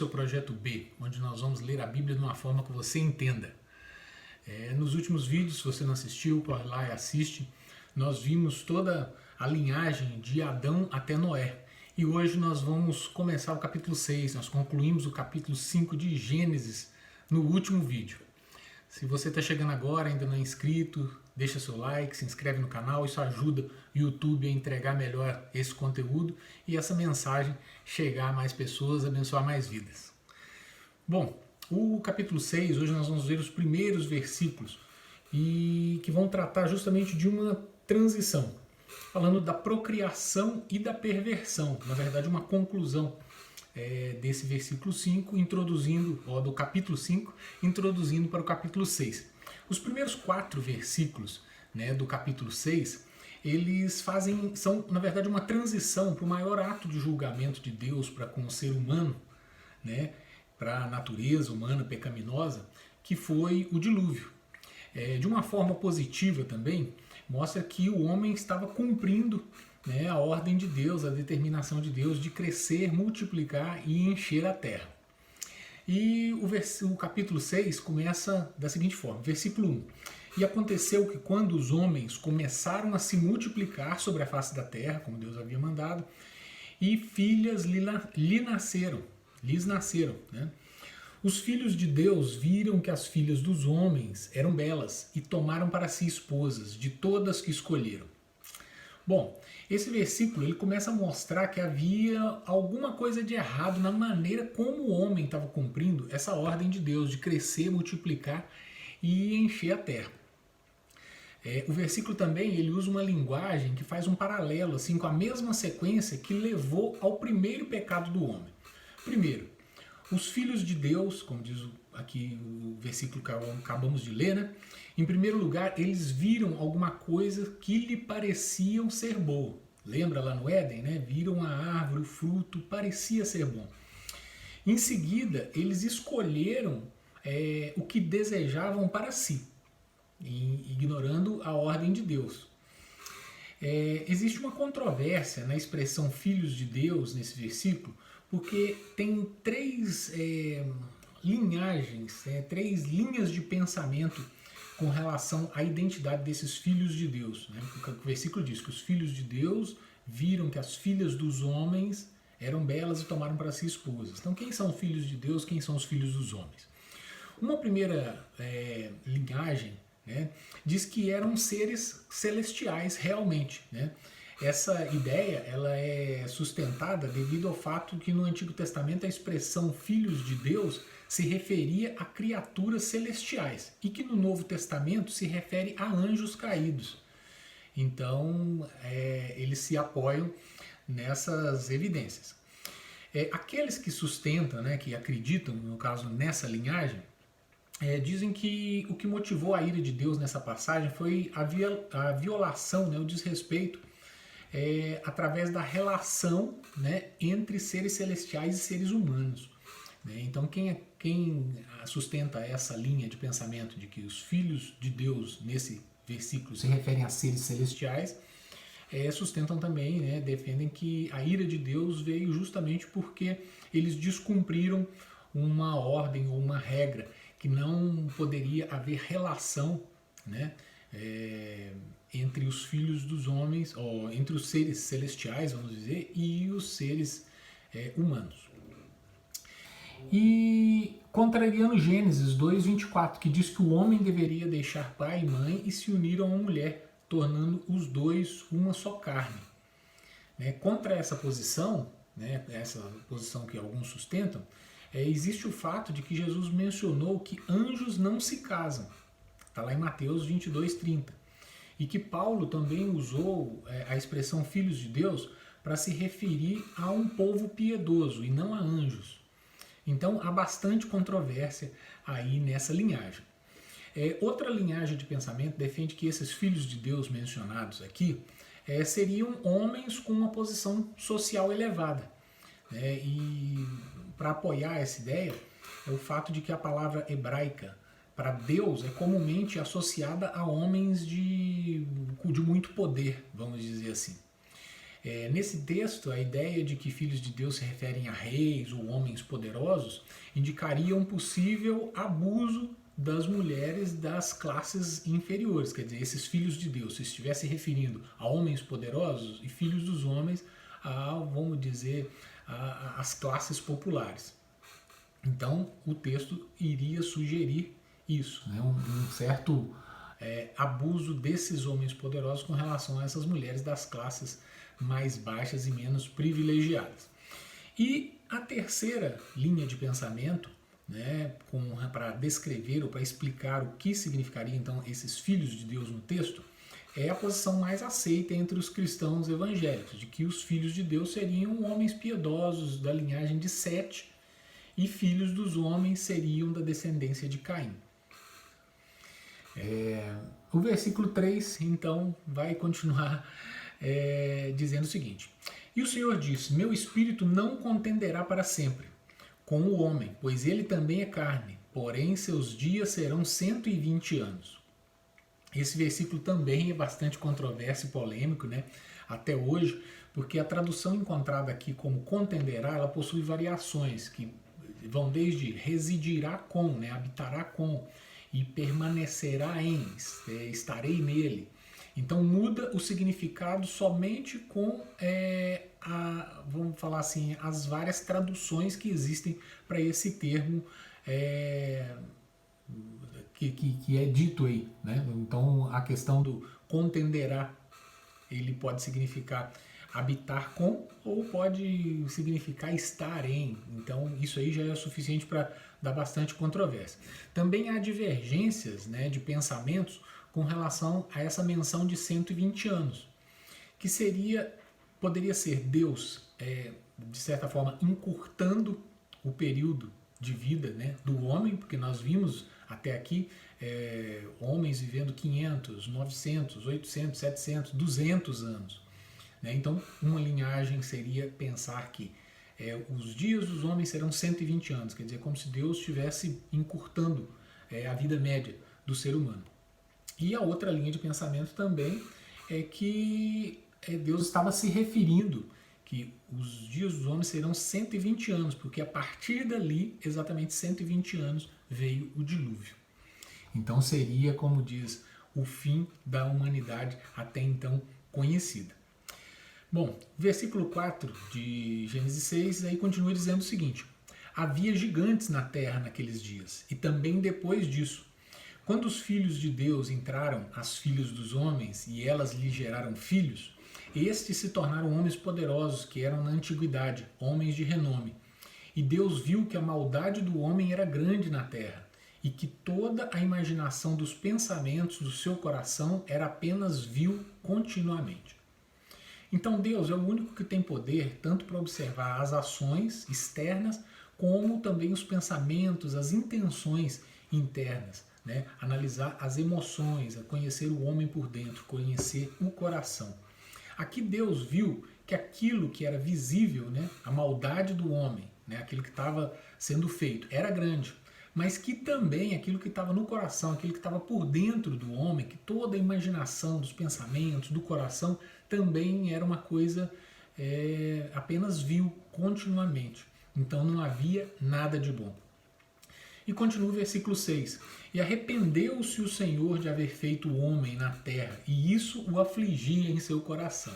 esse é o Projeto B, onde nós vamos ler a Bíblia de uma forma que você entenda. Nos últimos vídeos, se você não assistiu, corre lá e assiste. Nós vimos toda a linhagem de Adão até Noé. E hoje nós vamos começar o capítulo 6. Nós concluímos o capítulo 5 de Gênesis no último vídeo. Se você está chegando agora, ainda não é inscrito, deixa seu like, se inscreve no canal. Isso ajuda o YouTube a entregar melhor esse conteúdo e essa mensagem chegar a mais pessoas, abençoar mais vidas. Bom, o capítulo 6, hoje nós vamos ver os primeiros versículos e que vão tratar justamente de uma transição, falando da procriação e da perversão, na verdade uma conclusão desse versículo 5, do capítulo 5, introduzindo para o capítulo 6. Os primeiros 4 versículos do capítulo 6, eles são na verdade uma transição para o maior ato de julgamento de Deus para com o ser humano, para a natureza humana pecaminosa, que foi o dilúvio. De uma forma positiva também, mostra que o homem estava cumprindo a ordem de Deus, a determinação de Deus de crescer, multiplicar e encher a terra. E o capítulo 6 começa da seguinte forma, versículo 1. E aconteceu que quando os homens começaram a se multiplicar sobre a face da terra, como Deus havia mandado, e filhas lhes nasceram. Os filhos de Deus viram que as filhas dos homens eram belas e tomaram para si esposas de todas que escolheram. Bom, esse versículo ele começa a mostrar que havia alguma coisa de errado na maneira como o homem estava cumprindo essa ordem de Deus de crescer, multiplicar e encher a terra. O versículo também ele usa uma linguagem que faz um paralelo assim, com a mesma sequência que levou ao primeiro pecado do homem. Primeiro, os filhos de Deus, como diz aqui o versículo que acabamos de ler, em primeiro lugar, eles viram alguma coisa que lhe pareciam ser boa. Lembra lá no Éden, Viram a árvore, o fruto, parecia ser bom. Em seguida, eles escolheram o que desejavam para si, ignorando a ordem de Deus. Existe uma controvérsia na expressão filhos de Deus nesse versículo, porque tem 3 linhagens, 3 linhas de pensamento com relação à identidade desses filhos de Deus. O versículo diz que os filhos de Deus viram que as filhas dos homens eram belas e tomaram para si esposas. Então quem são os filhos de Deus, quem são os filhos dos homens? Uma primeira linhagem diz que eram seres celestiais realmente. Essa ideia ela é sustentada devido ao fato que no Antigo Testamento a expressão filhos de Deus se referia a criaturas celestiais e que no Novo Testamento se refere a anjos caídos. Então eles se apoiam nessas evidências. Aqueles que sustentam, que acreditam, no caso nessa linhagem, dizem que o que motivou a ira de Deus nessa passagem foi a violação, o desrespeito através da relação entre seres celestiais e seres humanos. Então quem sustenta essa linha de pensamento de que os filhos de Deus nesse versículo se referem a seres celestiais, sustentam também, defendem que a ira de Deus veio justamente porque eles descumpriram uma ordem ou uma regra que não poderia haver relação entre os filhos dos homens, ou entre os seres celestiais, vamos dizer, e os seres humanos. E contrariando Gênesis 2:24, que diz que o homem deveria deixar pai e mãe e se unir a uma mulher, tornando os dois uma só carne. Contra essa posição, essa posição que alguns sustentam, existe o fato de que Jesus mencionou que anjos não se casam. Está lá em Mateus 22:30. E que Paulo também usou a expressão filhos de Deus para se referir a um povo piedoso e não a anjos. Então há bastante controvérsia aí nessa linhagem. Outra linhagem de pensamento defende que esses filhos de Deus mencionados aqui seriam homens com uma posição social elevada. E para apoiar essa ideia é o fato de que a palavra hebraica para Deus é comumente associada a homens de muito poder, vamos dizer assim. Nesse texto, a ideia de que filhos de Deus se referem a reis ou homens poderosos indicaria um possível abuso das mulheres das classes inferiores. Quer dizer, esses filhos de Deus, se estivesse referindo a homens poderosos e filhos dos homens a, vamos dizer, as classes populares. Então, o texto iria sugerir isso, né? Um certo abuso desses homens poderosos com relação a essas mulheres das classes mais baixas e menos privilegiadas. E a terceira linha de pensamento, né, para descrever ou para explicar o que significaria então esses filhos de Deus no texto, é a posição mais aceita entre os cristãos evangélicos, de que os filhos de Deus seriam homens piedosos da linhagem de Sete e filhos dos homens seriam da descendência de Caim. O versículo 3, então, vai continuar dizendo o seguinte: E o Senhor disse, meu espírito não contenderá para sempre com o homem, pois ele também é carne, porém seus dias serão 120 anos. Esse versículo também é bastante controverso e polêmico, né? Até hoje, porque a tradução encontrada aqui como contenderá, ela possui variações que vão desde residirá com, né? Habitará com, e permanecerá em, estarei nele. Então muda o significado somente com vamos falar assim, as várias traduções que existem para esse termo que é dito aí, né? Então a questão do contenderá, ele pode significar habitar com ou pode significar estar em. Então isso aí já é o suficiente para dar bastante controvérsia. Também há divergências, né, de pensamentos com relação a essa menção de 120 anos, que poderia ser Deus, de certa forma, encurtando o período de vida, né, do homem, porque nós vimos até aqui homens vivendo 500, 900, 800, 700, 200 anos. Né? Então, uma linhagem seria pensar que os dias dos homens serão 120 anos, quer dizer, como se Deus estivesse encurtando a vida média do ser humano. E a outra linha de pensamento também é que Deus estava se referindo que os dias dos homens serão 120 anos, porque a partir dali, exatamente 120 anos, veio o dilúvio. Então seria, como diz, o fim da humanidade até então conhecida. Bom, versículo 4 de Gênesis 6 aí continua dizendo o seguinte: havia gigantes na terra naqueles dias, e também depois disso. Quando os filhos de Deus entraram às filhas dos homens e elas lhe geraram filhos, estes se tornaram homens poderosos que eram na antiguidade, homens de renome. E Deus viu que a maldade do homem era grande na terra, e que toda a imaginação dos pensamentos do seu coração era apenas vil continuamente. Então Deus é o único que tem poder tanto para observar as ações externas, como também os pensamentos, as intenções internas. Né? Analisar as emoções, conhecer o homem por dentro, conhecer o coração. Aqui Deus viu que aquilo que era visível, né, a maldade do homem, né, aquilo que estava sendo feito, era grande, mas que também aquilo que estava no coração, aquilo que estava por dentro do homem, que toda a imaginação dos pensamentos, do coração, também era uma coisa apenas vil continuamente. Então não havia nada de bom. E continua o versículo 6. E arrependeu-se o Senhor de haver feito o homem na terra, e isso o afligia em seu coração.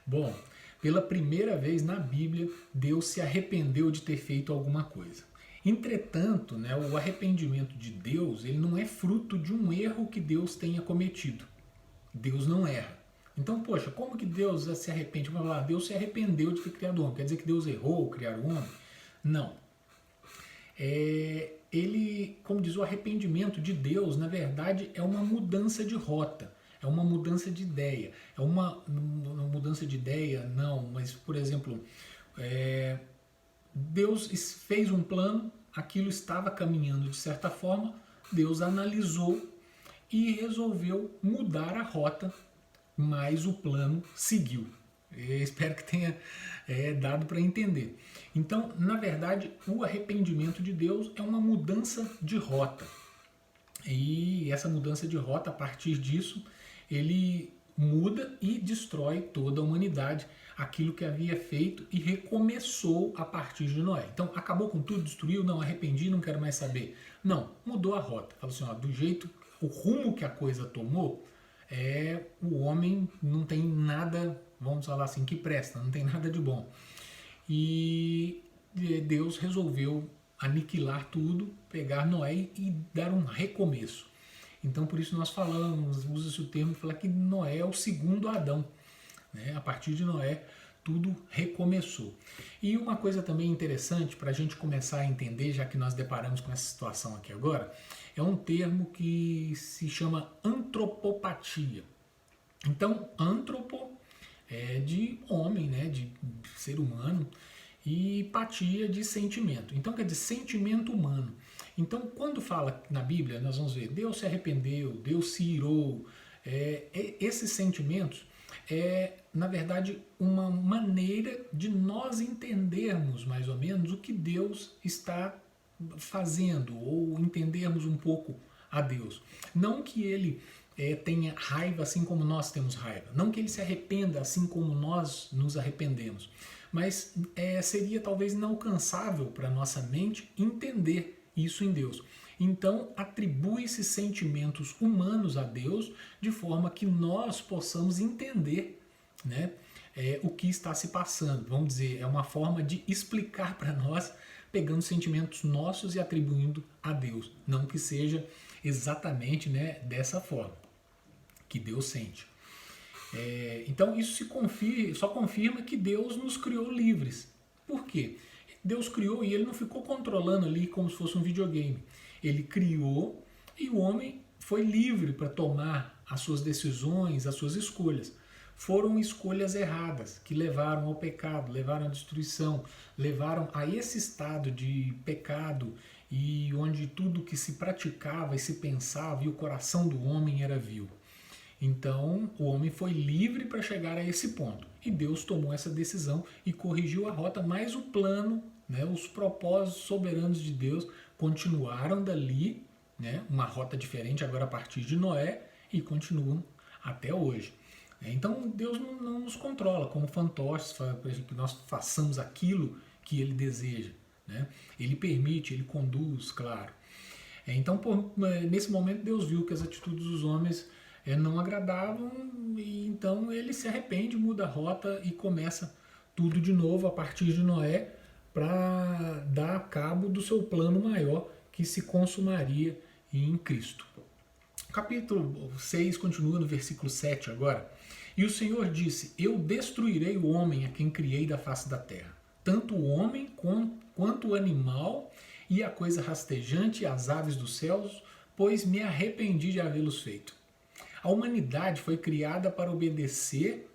Bom, pela primeira vez na Bíblia, Deus se arrependeu de ter feito alguma coisa. Entretanto, né, o arrependimento de Deus, ele não é fruto de um erro que Deus tenha cometido. Deus não erra. Então, poxa, como que Deus se arrepende? Vamos falar, Deus se arrependeu de ter criado o homem. Quer dizer que Deus errou ao criar o homem? Não. Ele, como diz, o arrependimento de Deus, na verdade, é uma mudança de rota, é uma mudança de ideia. É uma mudança de ideia, não, mas, por exemplo, Deus fez um plano, aquilo estava caminhando de certa forma, Deus analisou e resolveu mudar a rota, mas o plano seguiu. Eu espero que tenha dado para entender. Então, na verdade, o arrependimento de Deus é uma mudança de rota. E essa mudança de rota, a partir disso, ele muda e destrói toda a humanidade, aquilo que havia feito, e recomeçou a partir de Noé. Então, acabou com tudo, destruiu, não, arrependi, não quero mais saber. Não, mudou a rota. Falou assim, ó, do jeito, o rumo que a coisa tomou, o homem não tem nada, vamos falar assim, que presta, não tem nada de bom. E Deus resolveu aniquilar tudo, pegar Noé e dar um recomeço. Então, por isso nós falamos, usa-se o termo, falar que Noé é o segundo Adão. Né? A partir de Noé, tudo recomeçou. E uma coisa também interessante para a gente começar a entender, já que nós deparamos com essa situação aqui agora, é um termo que se chama antropopatia. Então, antropo é de homem, né? De ser humano, e patia de sentimento. Então, quer dizer, sentimento humano. Então, quando fala na Bíblia, nós vamos ver, Deus se arrependeu, Deus se irou. Esses sentimentos na verdade, uma maneira de nós entendermos mais ou menos o que Deus está fazendo, ou entendermos um pouco a Deus. Não que ele tenha raiva assim como nós temos raiva, não que ele se arrependa assim como nós nos arrependemos, mas seria talvez inalcançável para a nossa mente entender isso em Deus. Então, atribui-se sentimentos humanos a Deus de forma que nós possamos entender, né, o que está se passando. Vamos dizer, é uma forma de explicar para nós, pegando sentimentos nossos e atribuindo a Deus. Não que seja exatamente, né, dessa forma que Deus sente. Então, isso só confirma que Deus nos criou livres. Por quê? Deus criou e ele não ficou controlando ali como se fosse um videogame. Ele criou e o homem foi livre para tomar as suas decisões, as suas escolhas. Foram escolhas erradas que levaram ao pecado, levaram à destruição, levaram a esse estado de pecado e onde tudo que se praticava e se pensava e o coração do homem era vil. Então, o homem foi livre para chegar a esse ponto. E Deus tomou essa decisão e corrigiu a rota, mas o plano, né, os propósitos soberanos de Deus continuaram dali, né, uma rota diferente agora a partir de Noé, e continuam até hoje. Então, Deus não nos controla como fantoches para que nós façamos aquilo que Ele deseja. Né? Ele permite, Ele conduz, claro. Então, nesse momento, Deus viu que as atitudes dos homens não agradavam, e então ele se arrepende, muda a rota e começa tudo de novo a partir de Noé para dar cabo do seu plano maior que se consumaria em Cristo. O capítulo 6 continua no versículo 7 agora. E o Senhor disse, eu destruirei o homem a quem criei da face da terra, tanto o homem quanto o animal e a coisa rastejante e as aves dos céus, pois me arrependi de havê-los feito. A humanidade foi criada para obedecer,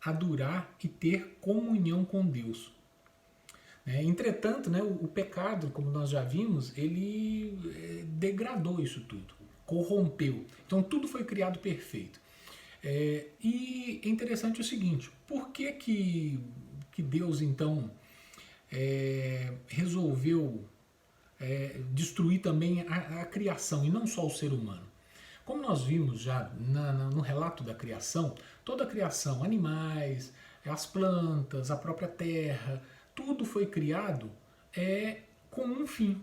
adorar e ter comunhão com Deus. Entretanto, né, o pecado, como nós já vimos, ele degradou isso tudo, corrompeu. Então tudo foi criado perfeito. E é interessante o seguinte, por que Deus então resolveu destruir também a criação e não só o ser humano? Como nós vimos já no relato da criação, toda a criação, animais, as plantas, a própria terra, tudo foi criado com um fim,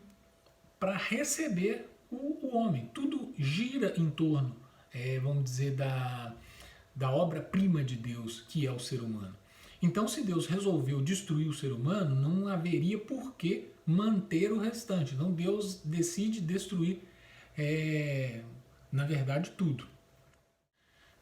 para receber o homem. Tudo gira em torno, vamos dizer, da obra-prima de Deus, que é o ser humano. Então, se Deus resolveu destruir o ser humano, não haveria por que manter o restante. Então, Deus decide destruir, na verdade, tudo.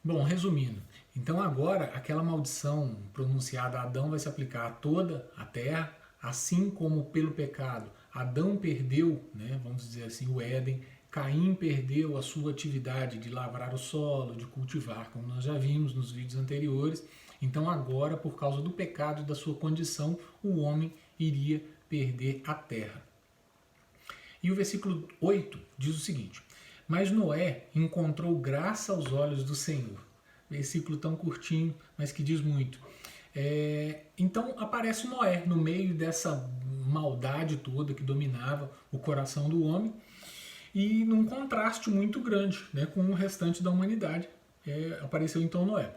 Bom, resumindo, então agora aquela maldição pronunciada a Adão vai se aplicar a toda a terra, assim como pelo pecado Adão perdeu, né, vamos dizer assim, o Éden, Caim perdeu a sua atividade de lavrar o solo, de cultivar, como nós já vimos nos vídeos anteriores. Então agora, por causa do pecado e da sua condição, o homem iria perder a terra. E o versículo 8 diz o seguinte, mas Noé encontrou graça aos olhos do Senhor. Versículo tão curtinho, mas que diz muito. Então aparece Noé no meio dessa maldade toda que dominava o coração do homem, e num contraste muito grande, né, com o restante da humanidade, apareceu então Noé.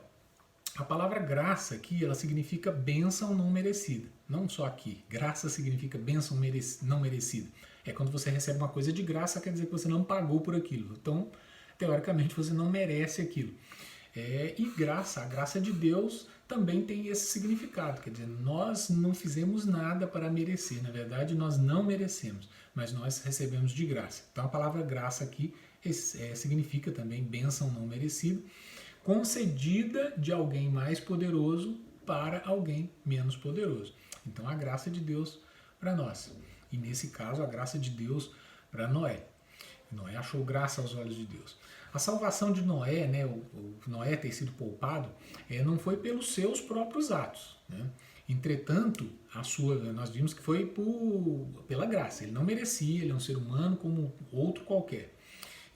A palavra graça aqui, ela significa bênção não merecida. Não só aqui. Graça significa bênção não merecida. É quando você recebe uma coisa de graça, quer dizer que você não pagou por aquilo. Então, teoricamente, você não merece aquilo. E graça, a graça de Deus também tem esse significado. Quer dizer, nós não fizemos nada para merecer. Na verdade, nós não merecemos, mas nós recebemos de graça. Então, a palavra graça aqui significa também bênção não merecida, concedida de alguém mais poderoso para alguém menos poderoso. Então, a graça de Deus para nós. E nesse caso, a graça de Deus para Noé. Noé achou graça aos olhos de Deus. A salvação de Noé, né, o Noé ter sido poupado, não foi pelos seus próprios atos. Né? Entretanto, nós vimos que foi pela graça. Ele não merecia, ele é um ser humano como outro qualquer.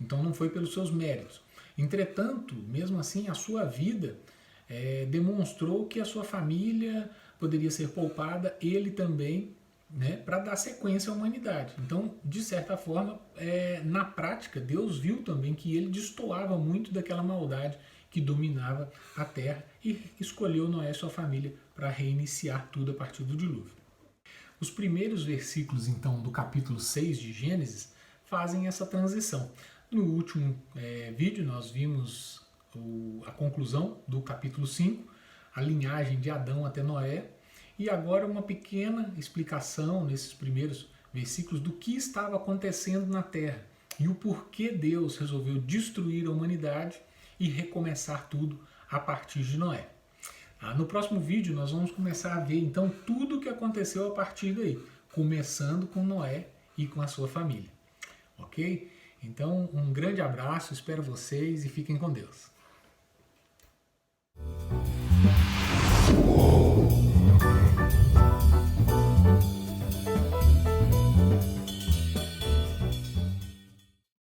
Então não foi pelos seus méritos. Entretanto, mesmo assim, a sua vida demonstrou que a sua família poderia ser poupada, ele também, né, para dar sequência à humanidade. Então, de certa forma, na prática, Deus viu também que ele destoava muito daquela maldade que dominava a terra e escolheu Noé e sua família para reiniciar tudo a partir do dilúvio. Os primeiros versículos, então, do capítulo 6 de Gênesis fazem essa transição. No último vídeo, nós vimos a conclusão do capítulo 5, a linhagem de Adão até Noé, e agora uma pequena explicação nesses primeiros versículos do que estava acontecendo na Terra e o porquê Deus resolveu destruir a humanidade e recomeçar tudo a partir de Noé. No próximo vídeo nós vamos começar a ver então tudo o que aconteceu a partir daí, começando com Noé e com a sua família. Ok? Então um grande abraço, espero vocês e fiquem com Deus.